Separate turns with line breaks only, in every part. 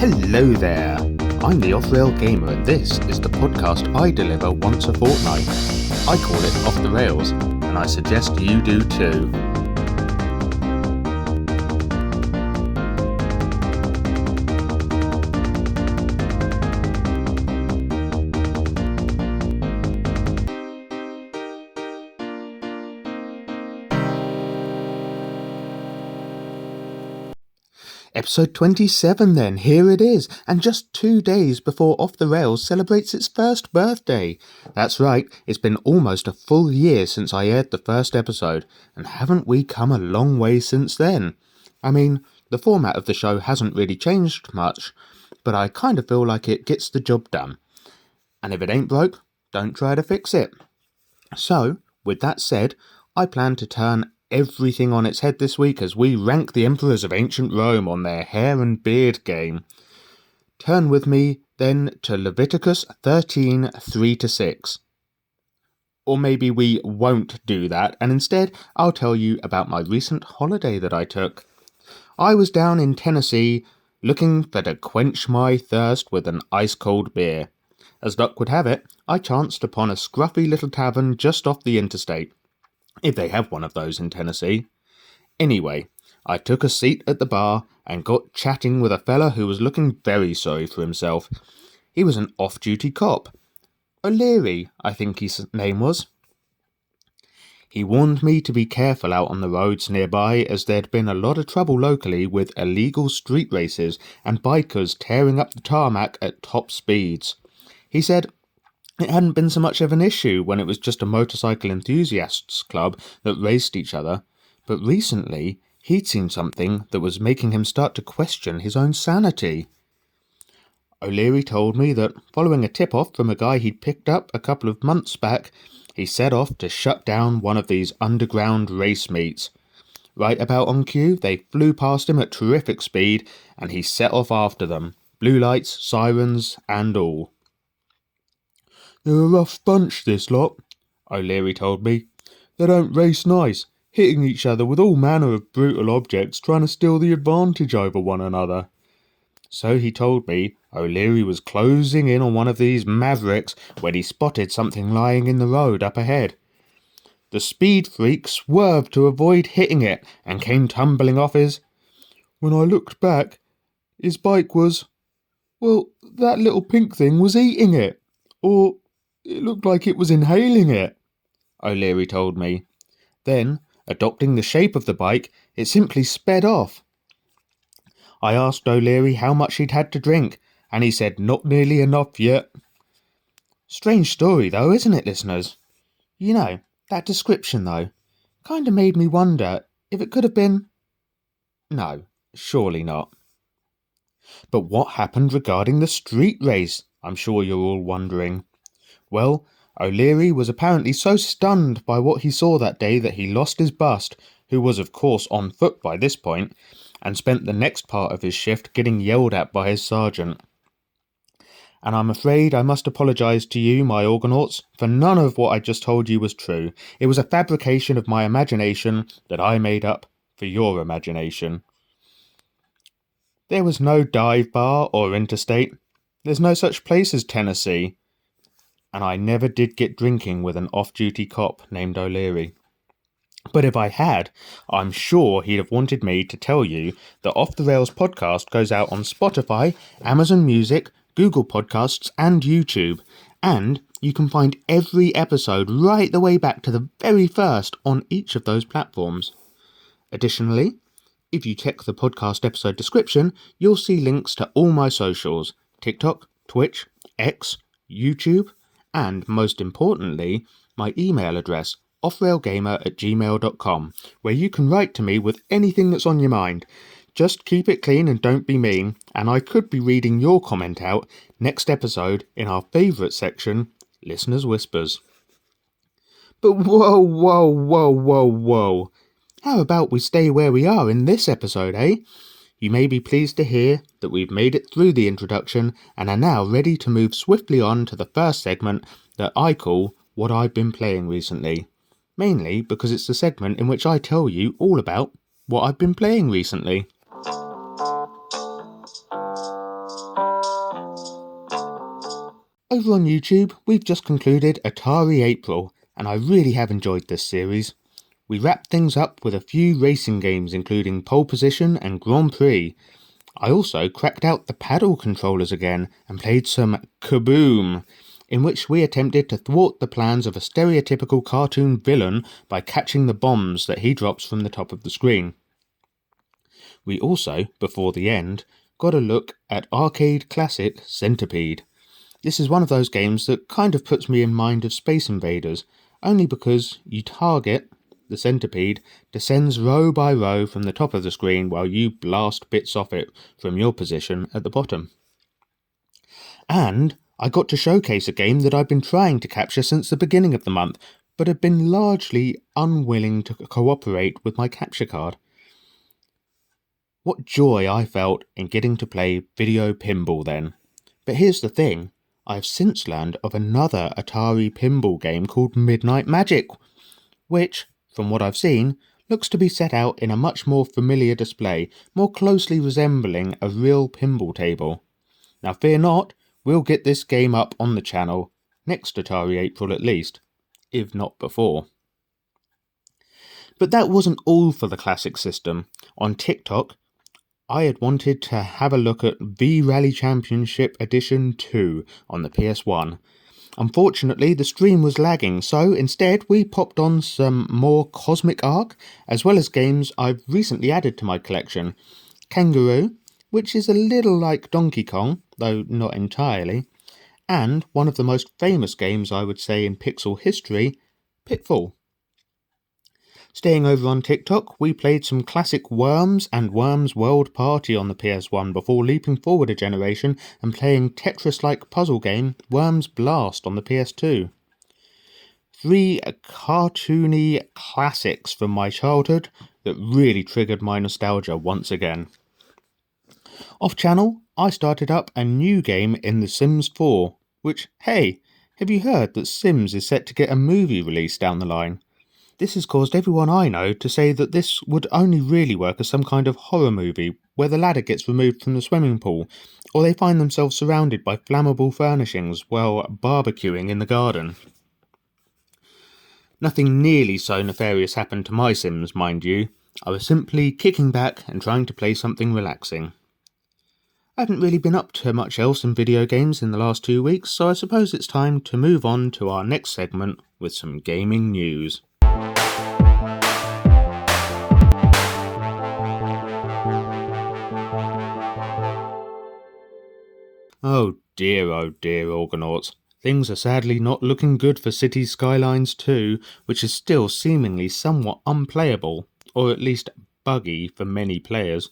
Hello there, I'm the Offrailgamer and this is the podcast I deliver once a fortnight. I call it Off the Rails, and I suggest you do too. Episode 27 then, here it is, and just 2 days before Off the Rails celebrates its first birthday. That's right, it's been almost a full year since I aired the first episode, and haven't we come a long way since then? I mean, the format of the show hasn't really changed much, but I kind of feel like it gets the job done. And if it ain't broke, don't try to fix it. So, with that said, I plan to turn everything on its head this week as we rank the emperors of ancient Rome on their hair and beard game. Turn with me then to Leviticus 13, 3-6. Or maybe we won't do that, and instead I'll tell you about my recent holiday that I took. I was down in Tennessee looking for to quench my thirst with an ice-cold beer. As luck would have it, I chanced upon a scruffy little tavern just off the interstate. If they have one of those in Tennessee. Anyway, I took a seat at the bar and got chatting with a fella who was looking very sorry for himself. He was an off-duty cop. O'Leary, I think his name was. He warned me to be careful out on the roads nearby as there'd been a lot of trouble locally with illegal street races and bikers tearing up the tarmac at top speeds. He said it hadn't been so much of an issue when it was just a motorcycle enthusiasts club that raced each other, but recently he'd seen something that was making him start to question his own sanity. O'Leary told me that following a tip-off from a guy he'd picked up a couple of months back, he set off to shut down one of these underground race meets. Right about on cue, they flew past him at terrific speed, and he set off after them, blue lights, sirens, and all. "They're a rough bunch, this lot," O'Leary told me. "They don't race nice, hitting each other with all manner of brutal objects, trying to steal the advantage over one another." So he told me O'Leary was closing in on one of these mavericks when he spotted something lying in the road up ahead. The speed freak swerved to avoid hitting it and came tumbling off his... When I looked back, his bike was... well, that little pink thing was eating it. Or... it looked like it was inhaling it, O'Leary told me. Then, adopting the shape of the bike, it simply sped off. I asked O'Leary how much he'd had to drink, and he said not nearly enough yet. Strange story though, isn't it, listeners? You know, that description though, kind of made me wonder if it could have been... No, surely not. But what happened regarding the street race? I'm sure you're all wondering. Well, O'Leary was apparently so stunned by what he saw that day that he lost his bust, who was of course on foot by this point, and spent the next part of his shift getting yelled at by his sergeant. And I'm afraid I must apologise to you, my Orgonauts, for none of what I just told you was true. It was a fabrication of my imagination that I made up for your imagination. There was no dive bar or interstate. There's no such place as Tennessee. And I never did get drinking with an off-duty cop named O'Leary. But if I had, I'm sure he'd have wanted me to tell you that Off the Rails podcast goes out on Spotify, Amazon Music, Google Podcasts and YouTube, and you can find every episode right the way back to the very first on each of those platforms. Additionally, if you check the podcast episode description, you'll see links to all my socials, TikTok, Twitch, X, YouTube, and most importantly, my email address, offrailgamer@gmail.com, where you can write to me with anything that's on your mind. Just keep it clean and don't be mean, and I could be reading your comment out next episode in our favourite section, Listeners' Whispers. But whoa. How about we stay where we are in this episode, eh? You may be pleased to hear that we've made it through the introduction and are now ready to move swiftly on to the first segment that I call What I've Been Playing Recently. Mainly because it's the segment in which I tell you all about what I've been playing recently. Over on YouTube, we've just concluded Atari April, and I really have enjoyed this series. We wrapped things up with a few racing games including Pole Position and Grand Prix. I also cracked out the paddle controllers again and played some Kaboom, in which we attempted to thwart the plans of a stereotypical cartoon villain by catching the bombs that he drops from the top of the screen. We also, before the end, got a look at arcade classic Centipede. This is one of those games that kind of puts me in mind of Space Invaders, only because you target, the centipede descends row by row from the top of the screen while you blast bits off it from your position at the bottom. And I got to showcase a game that I've been trying to capture since the beginning of the month, but have been largely unwilling to cooperate with my capture card. What joy I felt in getting to play video pinball then. But here's the thing, I've since learned of another Atari pinball game called Midnight Magic, which, from what I've seen, looks to be set out in a much more familiar display, more closely resembling a real pinball table. Now fear not, we'll get this game up on the channel, next Atari April at least, if not before. But that wasn't all for the classic system. On TikTok, I had wanted to have a look at V-Rally Championship Edition 2 on the PS1. Unfortunately, the stream was lagging, so instead we popped on some more Cosmic Arc, as well as games I've recently added to my collection. Kangaroo, which is a little like Donkey Kong, though not entirely, and one of the most famous games I would say in pixel history, Pitfall. Staying over on TikTok, we played some classic Worms and Worms World Party on the PS1 before leaping forward a generation and playing Tetris-like puzzle game Worms Blast on the PS2. 3 cartoony classics from my childhood that really triggered my nostalgia once again. Off-channel, I started up a new game in The Sims 4, which, hey, have you heard that Sims is set to get a movie release down the line? This has caused everyone I know to say that this would only really work as some kind of horror movie where the ladder gets removed from the swimming pool, or they find themselves surrounded by flammable furnishings while barbecuing in the garden. Nothing nearly so nefarious happened to my Sims, mind you. I was simply kicking back and trying to play something relaxing. I haven't really been up to much else in video games in the last 2 weeks, so I suppose it's time to move on to our next segment with some gaming news. Oh dear, Organauts. Things are sadly not looking good for Cities Skylines 2, which is still seemingly somewhat unplayable, or at least buggy for many players.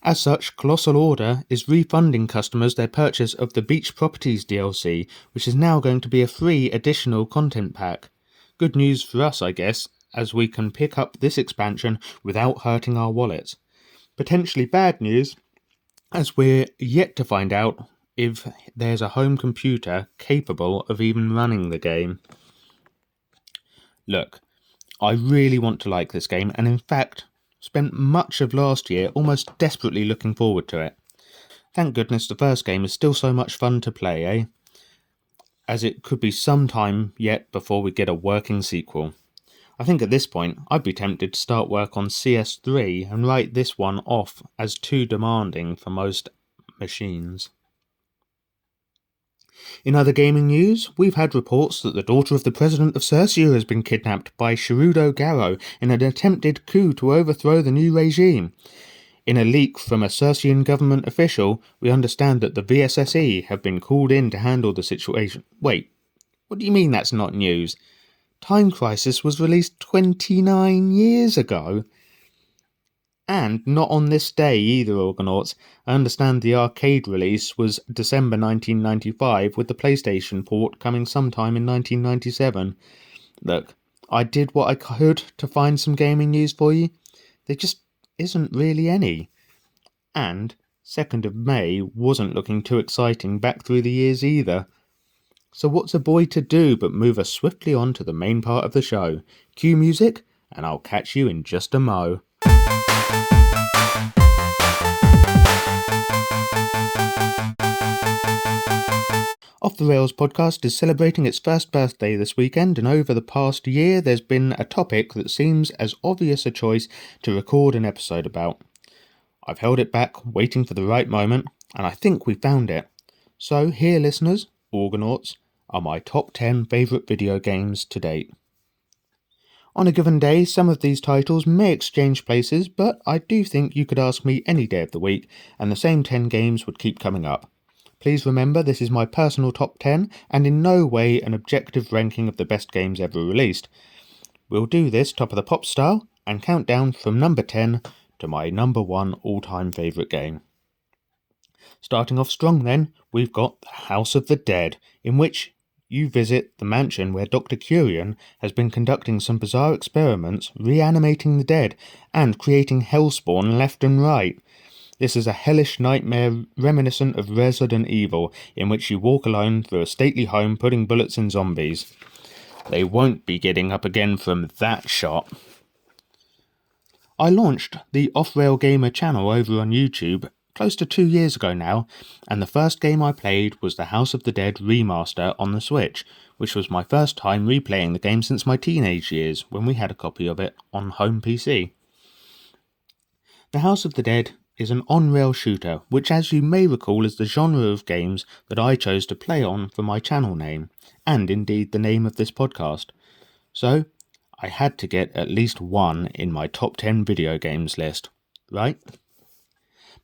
As such, Colossal Order is refunding customers their purchase of the Beach Properties DLC, which is now going to be a free additional content pack. Good news for us, I guess, as we can pick up this expansion without hurting our wallets. Potentially bad news, as we're yet to find out if there's a home computer capable of even running the game. Look, I really want to like this game, and in fact, spent much of last year almost desperately looking forward to it. Thank goodness the first game is still so much fun to play, eh? As it could be some time yet before we get a working sequel. I think at this point, I'd be tempted to start work on CS3 and write this one off as too demanding for most machines. In other gaming news, we've had reports that the daughter of the president of Cercia has been kidnapped by Shirudo Garo in an attempted coup to overthrow the new regime. In a leak from a Cercian government official, we understand that the VSSE have been called in to handle the situation. Wait, what do you mean that's not news? Time Crisis was released 29 years ago. And not on this day either, Organauts. I understand the arcade release was December 1995, with the PlayStation port coming sometime in 1997. Look, I did what I could to find some gaming news for you. There just isn't really any. And 2nd of May wasn't looking too exciting back through the years either. So what's a boy to do but move us swiftly on to the main part of the show? Cue music, and I'll catch you in just a mo. Off the Rails podcast is celebrating its first birthday this weekend, and over the past year there's been a topic that seems as obvious a choice to record an episode about. I've held it back, waiting for the right moment, and I think we found it. So here, listeners, Orgonauts, are my top 10 favourite video games to date. On a given day, some of these titles may exchange places, but I do think you could ask me any day of the week, and the same 10 games would keep coming up. Please remember this is my personal top 10, and in no way an objective ranking of the best games ever released. We'll do this top of the pop style, and count down from number 10 to my number 1 all-time favourite game. Starting off strong then, we've got The House of the Dead, in which you visit the mansion where Dr. Curian has been conducting some bizarre experiments, reanimating the dead, and creating hellspawn left and right. This is a hellish nightmare reminiscent of Resident Evil, in which you walk alone through a stately home putting bullets in zombies. They won't be getting up again from that shot. I launched the offrailgamer channel over on YouTube close to 2 years ago now, and the first game I played was The House of the Dead remaster on the Switch, which was my first time replaying the game since my teenage years, when we had a copy of it on home PC. The House of the Dead is an on-rail shooter, which as you may recall is the genre of games that I chose to play on for my channel name, and indeed the name of this podcast. So, I had to get at least one in my top 10 video games list, right?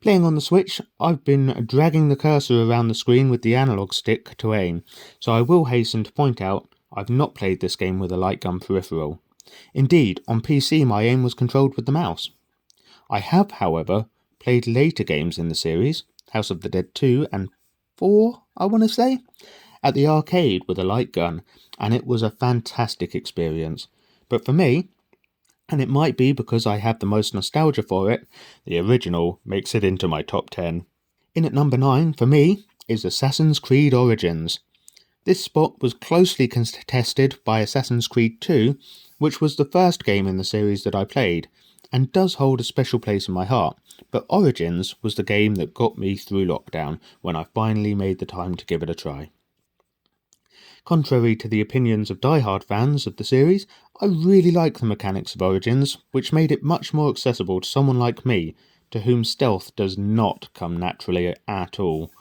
Playing on the Switch, I've been dragging the cursor around the screen with the analog stick to aim, so I will hasten to point out I've not played this game with a light gun peripheral. Indeed, on PC my aim was controlled with the mouse. I have, however, played later games in the series, House of the Dead 2 and 4, I want to say, at the arcade with a light gun, and it was a fantastic experience. But for me, and it might be because I have the most nostalgia for it, the original makes it into my top 10. In at number 9, for me, is Assassin's Creed Origins. This spot was closely contested by Assassin's Creed 2, which was the first game in the series that I played, and does hold a special place in my heart, but Origins was the game that got me through lockdown when I finally made the time to give it a try. Contrary to the opinions of die-hard fans of the series, I really like the mechanics of Origins, which made it much more accessible to someone like me, to whom stealth does not come naturally at all.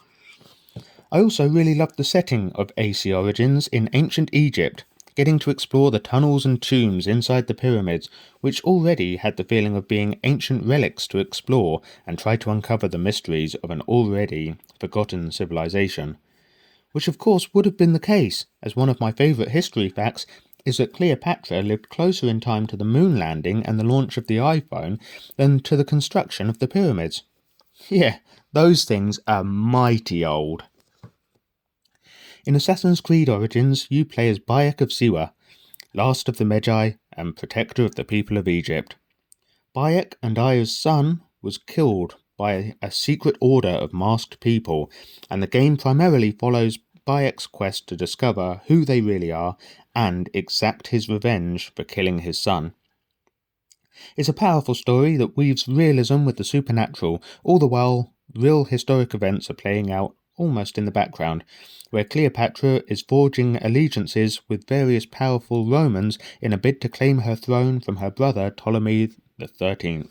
I also really loved the setting of AC Origins in ancient Egypt, getting to explore the tunnels and tombs inside the pyramids, which already had the feeling of being ancient relics to explore and try to uncover the mysteries of an already forgotten civilization. Which of course would have been the case, as one of my favourite history facts is that Cleopatra lived closer in time to the moon landing and the launch of the iPhone than to the construction of the pyramids. Yeah, those things are mighty old. In Assassin's Creed Origins, you play as Bayek of Siwa, last of the Magi and protector of the people of Egypt. Bayek and Aya's son was killed by a secret order of masked people, and the game primarily follows Bayek's quest to discover who they really are and exact his revenge for killing his son. It's a powerful story that weaves realism with the supernatural, all the while real historic events are playing out almost in the background, where Cleopatra is forging allegiances with various powerful Romans in a bid to claim her throne from her brother Ptolemy XIII.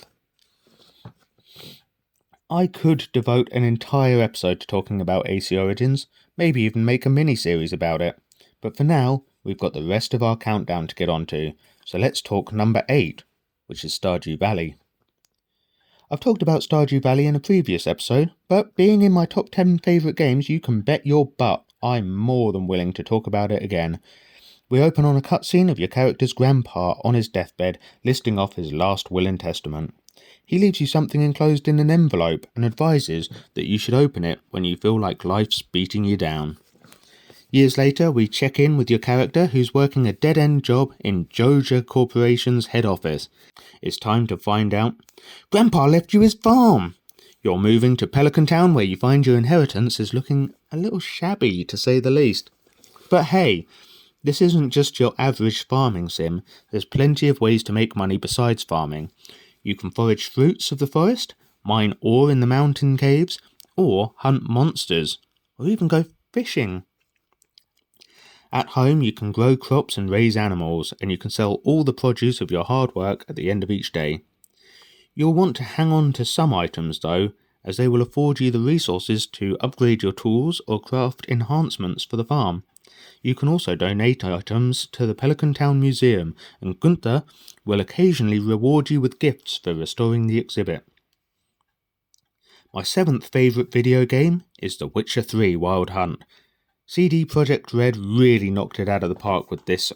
I could devote an entire episode to talking about AC Origins, maybe even make a mini-series about it, but for now, we've got the rest of our countdown to get onto, so let's talk number 8, which is Stardew Valley. I've talked about Stardew Valley in a previous episode, but being in my top 10 favourite games, you can bet your butt I'm more than willing to talk about it again. We open on a cutscene of your character's grandpa on his deathbed, listing off his last will and testament. He leaves you something enclosed in an envelope and advises that you should open it when you feel like life's beating you down. Years later, we check in with your character who's working a dead-end job in Joja Corporation's head office. It's time to find out. Grandpa left you his farm! You're moving to Pelican Town where you find your inheritance is looking a little shabby to say the least. But hey, this isn't just your average farming sim. There's plenty of ways to make money besides farming. You can forage fruits of the forest, mine ore in the mountain caves, or hunt monsters, or even go fishing. At home you can grow crops and raise animals, and you can sell all the produce of your hard work at the end of each day. You'll want to hang on to some items though, as they will afford you the resources to upgrade your tools or craft enhancements for the farm. You can also donate items to the Pelican Town Museum, and Gunther will occasionally reward you with gifts for restoring the exhibit. My 7th favourite video game is The Witcher 3 Wild Hunt. CD Projekt Red really knocked it out of the park with this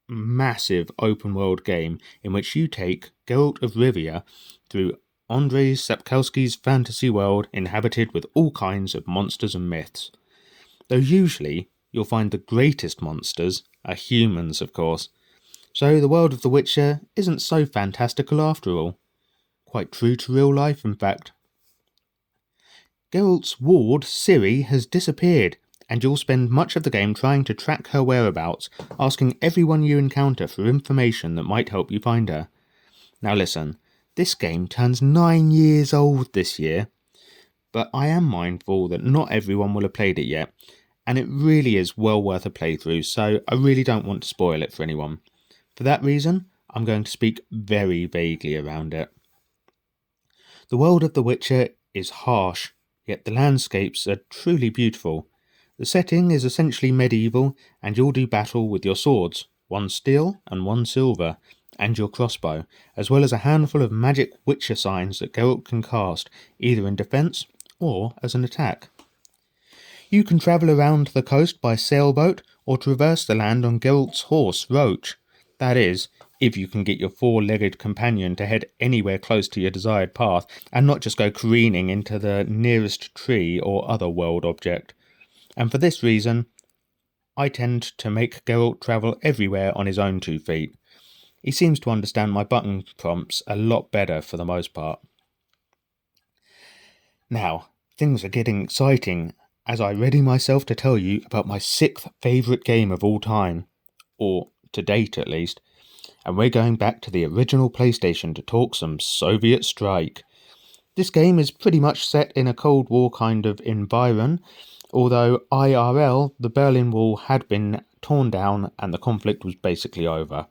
massive open world game in which you take Geralt of Rivia through Andrzej Sapkowski's fantasy world inhabited with all kinds of monsters and myths. Though usually you'll find the greatest monsters are humans, of course. So the world of The Witcher isn't so fantastical after all. Quite true to real life, in fact. Geralt's ward, Ciri, has disappeared, and you'll spend much of the game trying to track her whereabouts, asking everyone you encounter for information that might help you find her. Now listen, this game turns 9 years old this year, but I am mindful that not everyone will have played it yet, and it really is well worth a playthrough, so I really don't want to spoil it for anyone. For that reason, I'm going to speak very vaguely around it. The world of The Witcher is harsh, yet the landscapes are truly beautiful. The setting is essentially medieval, and you'll do battle with your swords, one steel and one silver, and your crossbow, as well as a handful of magic Witcher signs that Geralt can cast, either in defence or as an attack. You can travel around the coast by sailboat or traverse the land on Geralt's horse, Roach. That is, if you can get your four-legged companion to head anywhere close to your desired path and not just go careening into the nearest tree or other world object. And for this reason, I tend to make Geralt travel everywhere on his own 2 feet. He seems to understand my button prompts a lot better for the most part. Now, things are getting exciting as I ready myself to tell you about my 6th favourite game of all time, or to date at least, and we're going back to the original PlayStation to talk some Soviet Strike. This game is pretty much set in a Cold War kind of environ, although IRL, the Berlin Wall had been torn down and the conflict was basically over.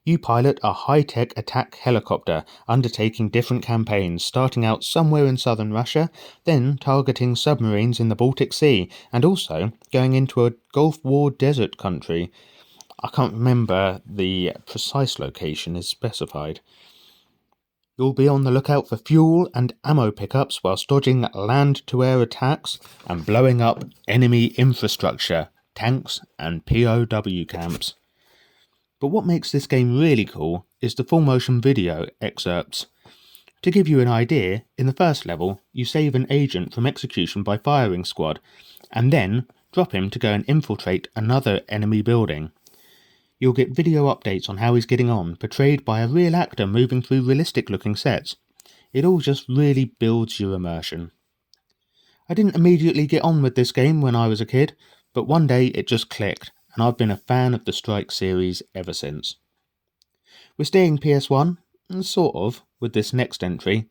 You pilot a high-tech attack helicopter, undertaking different campaigns, starting out somewhere in southern Russia, then targeting submarines in the Baltic Sea, and also going into a Gulf War desert country. I can't remember the precise location is specified. You'll be on the lookout for fuel and ammo pickups whilst dodging land-to-air attacks and blowing up enemy infrastructure, tanks and POW camps. But what makes this game really cool is the full-motion video excerpts. To give you an idea, in the first level, you save an agent from execution by firing squad, and then drop him to go and infiltrate another enemy building. You'll get video updates on how he's getting on, portrayed by a real actor moving through realistic-looking sets. It all just really builds your immersion. I didn't immediately get on with this game when I was a kid, but one day it just clicked, and I've been a fan of the Strike series ever since. We're staying PS1, sort of, with this next entry.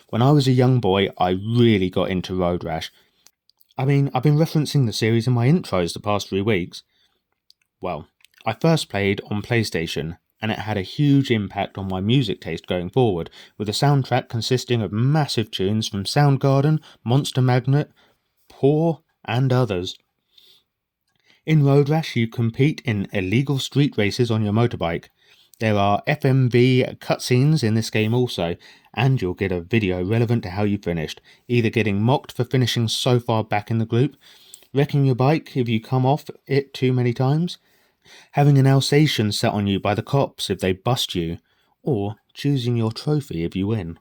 When I was a young boy, I really got into Road Rash. I've been referencing the series in my intros the past 3 weeks. Well, I first played on PlayStation, and it had a huge impact on my music taste going forward, with a soundtrack consisting of massive tunes from Soundgarden, Monster Magnet, Paw, and others. In Road Rash, you compete in illegal street races on your motorbike. There are FMV cutscenes in this game also, and you'll get a video relevant to how you finished, either getting mocked for finishing so far back in the group, wrecking your bike if you come off it too many times, having an Alsatian set on you by the cops if they bust you, or choosing your trophy if you win.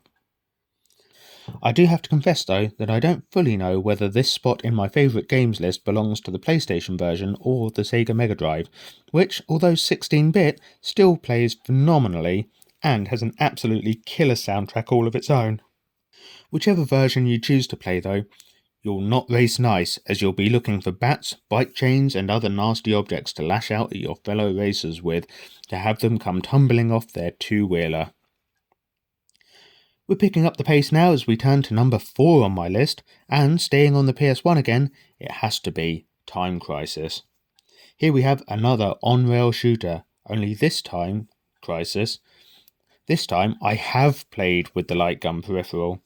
I do have to confess though that I don't fully know whether this spot in my favourite games list belongs to the PlayStation version or the Sega Mega Drive, which, although 16-bit, still plays phenomenally and has an absolutely killer soundtrack all of its own. Whichever version you choose to play though, you'll not race nice, as you'll be looking for bats, bike chains and other nasty objects to lash out at your fellow racers with, to have them come tumbling off their two-wheeler. We're picking up the pace now as we turn to number 4 on my list, and staying on the PS1 again, it has to be Time Crisis. Here we have another on-rail shooter, only this time, Crisis. This time I have played with the light gun peripheral.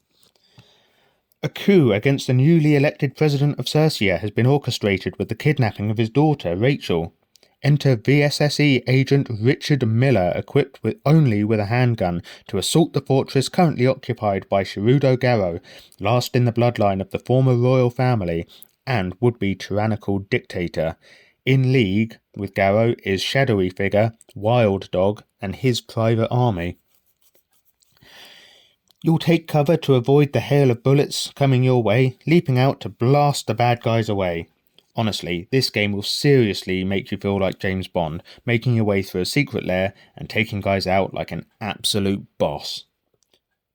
A coup against the newly elected president of Cercia has been orchestrated with the kidnapping of his daughter, Rachel. Enter VSSE agent Richard Miller, equipped only with a handgun, to assault the fortress currently occupied by Shirudo Garo, last in the bloodline of the former royal family and would-be tyrannical dictator. In league with Garo is shadowy figure, Wild Dog, and his private army. You'll take cover to avoid the hail of bullets coming your way, leaping out to blast the bad guys away. Honestly, this game will seriously make you feel like James Bond, making your way through a secret lair and taking guys out like an absolute boss.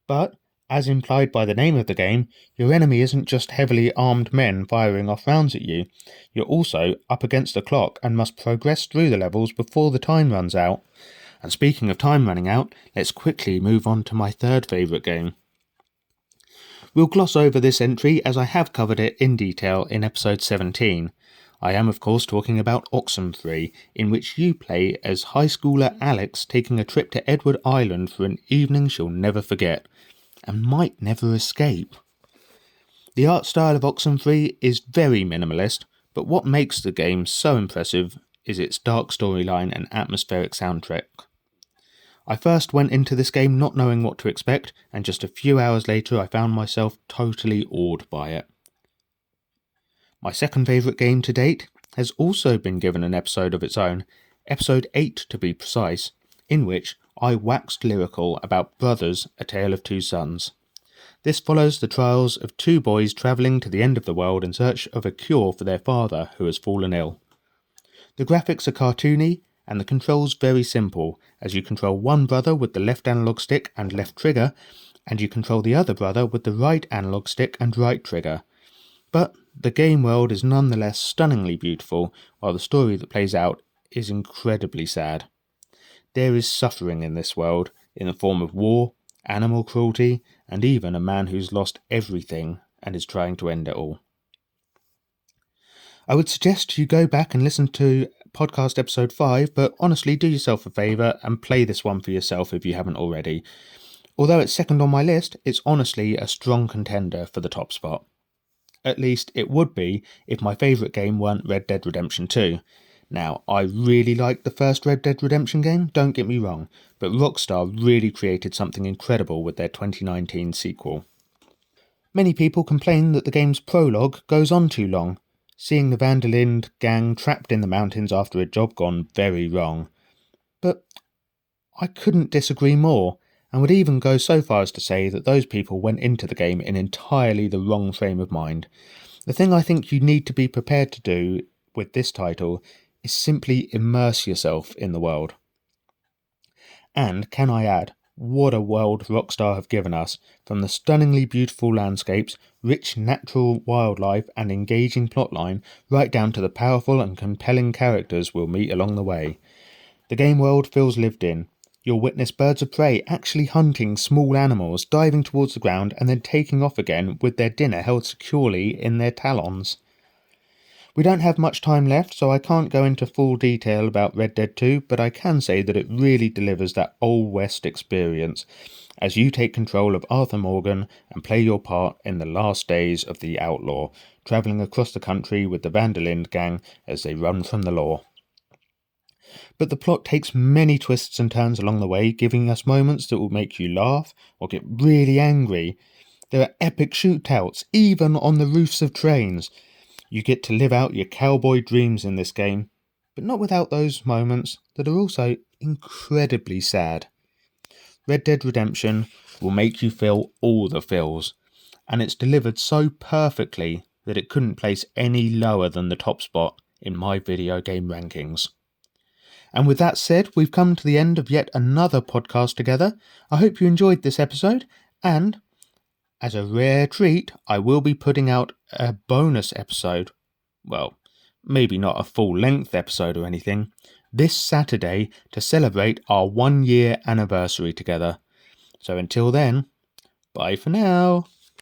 But, as implied by the name of the game, your enemy isn't just heavily armed men firing off rounds at you. You're also up against the clock and must progress through the levels before the time runs out. And speaking of time running out, let's quickly move on to my third favourite game. We'll gloss over this entry as I have covered it in detail in episode 17. I am of course talking about Oxenfree, in which you play as high schooler Alex taking a trip to Edward Island for an evening she'll never forget, and might never escape. The art style of Oxenfree is very minimalist, but what makes the game so impressive is its dark storyline and atmospheric soundtrack. I first went into this game not knowing what to expect, and just a few hours later I found myself totally awed by it. My second favourite game to date has also been given an episode of its own, episode 8 to be precise, in which I waxed lyrical about Brothers, A Tale of Two Sons. This follows the trials of two boys travelling to the end of the world in search of a cure for their father who has fallen ill. The graphics are cartoony, and the controls very simple, as you control one brother with the left analog stick and left trigger, and you control the other brother with the right analog stick and right trigger. But the game world is nonetheless stunningly beautiful, while the story that plays out is incredibly sad. There is suffering in this world, in the form of war, animal cruelty, and even a man who's lost everything and is trying to end it all. I would suggest you go back and listen to podcast episode 5, but honestly do yourself a favour and play this one for yourself if you haven't already. Although it's second on my list, it's honestly a strong contender for the top spot. At least it would be if my favourite game weren't Red Dead Redemption 2. Now, I really liked the first Red Dead Redemption game, don't get me wrong, but Rockstar really created something incredible with their 2019 sequel. Many people complain that the game's prologue goes on too long, seeing the Van der Linde gang trapped in the mountains after a job gone very wrong. But I couldn't disagree more, and would even go so far as to say that those people went into the game in entirely the wrong frame of mind. The thing I think you need to be prepared to do with this title is simply immerse yourself in the world. And, can I add, what a world Rockstar have given us, from the stunningly beautiful landscapes, rich natural wildlife and engaging plotline, right down to the powerful and compelling characters we'll meet along the way. The game world feels lived in. You'll witness birds of prey actually hunting small animals, diving towards the ground and then taking off again with their dinner held securely in their talons. We don't have much time left, so I can't go into full detail about Red Dead 2, but I can say that it really delivers that Old West experience, as you take control of Arthur Morgan and play your part in the last days of the outlaw, travelling across the country with the Van der Linde gang as they run from the law. But the plot takes many twists and turns along the way, giving us moments that will make you laugh or get really angry. There are epic shootouts, even on the roofs of trains. You get to live out your cowboy dreams in this game, but not without those moments that are also incredibly sad. Red Dead Redemption will make you feel all the feels, and it's delivered so perfectly that it couldn't place any lower than the top spot in my video game rankings. And with that said, we've come to the end of yet another podcast together. I hope you enjoyed this episode, and as a rare treat, I will be putting out a bonus episode. Well, maybe not a full-length episode or anything, this Saturday to celebrate our 1-year anniversary together. So until then, bye for now.